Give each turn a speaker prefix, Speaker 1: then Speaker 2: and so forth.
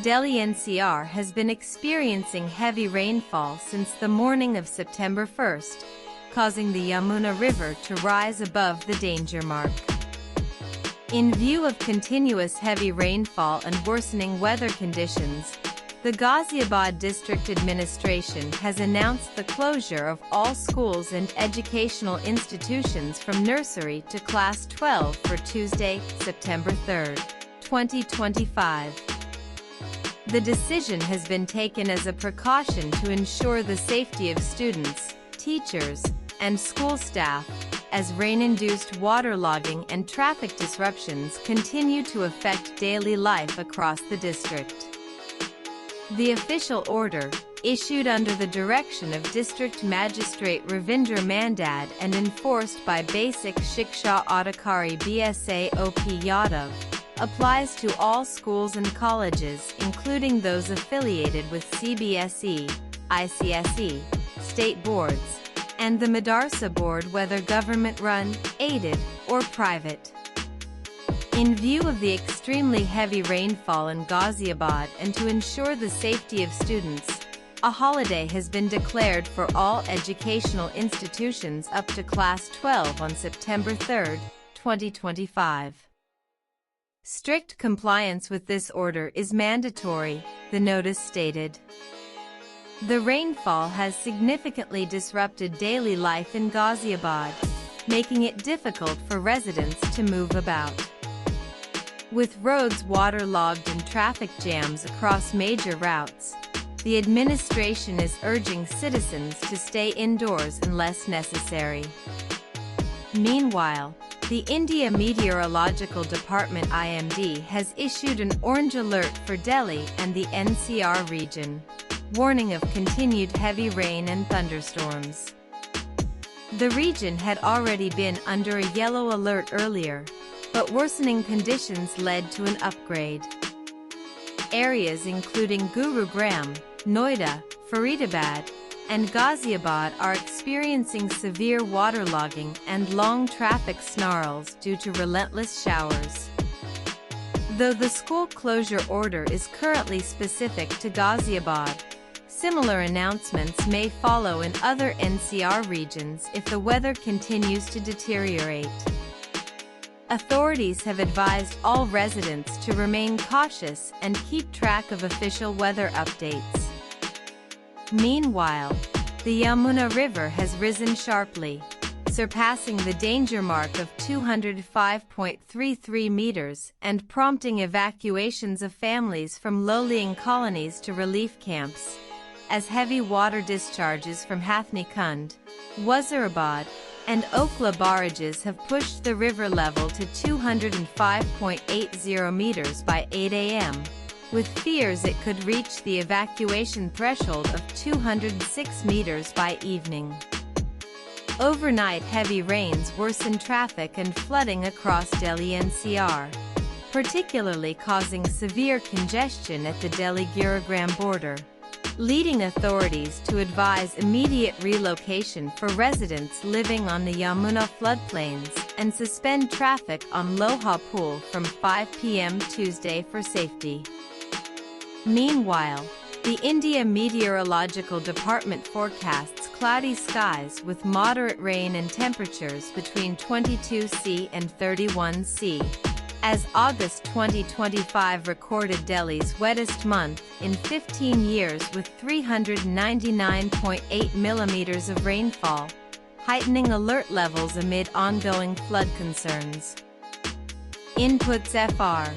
Speaker 1: Delhi NCR has been experiencing heavy rainfall since the morning of September 1st, causing the Yamuna River to rise above the danger mark. In view of continuous heavy rainfall and worsening weather conditions, the Ghaziabad District Administration has announced the closure of all schools and educational institutions from nursery to Class 12 for Tuesday, September 3, 2025. The decision has been taken as a precaution to ensure the safety of students, teachers, and school staff, as rain-induced waterlogging and traffic disruptions continue to affect daily life across the district. The official order, issued under the direction of District Magistrate Ravindra Mandad and enforced by Basic Shiksha Adhikari BSA OP Yadav, applies to all schools and colleges including those affiliated with CBSE, ICSE, state boards, and the Madarsa Board, whether government-run, aided, or private. In view of the extremely heavy rainfall in Ghaziabad and to ensure the safety of students, a holiday has been declared for all educational institutions up to Class 12 on September 3, 2025. Strict compliance with this order is mandatory, the notice stated. The rainfall has significantly disrupted daily life in Ghaziabad, making it difficult for residents to move about. With roads waterlogged and traffic jams across major routes, the administration is urging citizens to stay indoors unless necessary. Meanwhile, the India Meteorological Department IMD has issued an orange alert for Delhi and the NCR region, warning of continued heavy rain and thunderstorms. The region had already been under a yellow alert earlier, but worsening conditions led to an upgrade. Areas including Gurugram, Noida, Faridabad, and Ghaziabad are experiencing severe waterlogging and long traffic snarls due to relentless showers. Though the school closure order is currently specific to Ghaziabad, similar announcements may follow in other NCR regions if the weather continues to deteriorate. Authorities have advised all residents to remain cautious and keep track of official weather updates. Meanwhile, the Yamuna River has risen sharply, surpassing the danger mark of 205.33 meters and prompting evacuations of families from low-lying colonies to relief camps, as heavy water discharges from Hathni Kund, Wazirabad, and Okla barrages have pushed the river level to 205.80 meters by 8 a.m., with fears it could reach the evacuation threshold of 206 meters by evening. Overnight heavy rains worsened traffic and flooding across Delhi NCR, particularly causing severe congestion at the Delhi-Gurugram border, leading authorities to advise immediate relocation for residents living on the Yamuna floodplains and suspend traffic on Loha Pool from 5 p.m. Tuesday for safety. Meanwhile, the India Meteorological Department forecasts cloudy skies with moderate rain and temperatures between 22°C and 31°C, as August 2025 recorded Delhi's wettest month in 15 years with 399.8 millimeters of rainfall, heightening alert levels amid ongoing flood concerns. Inputs FR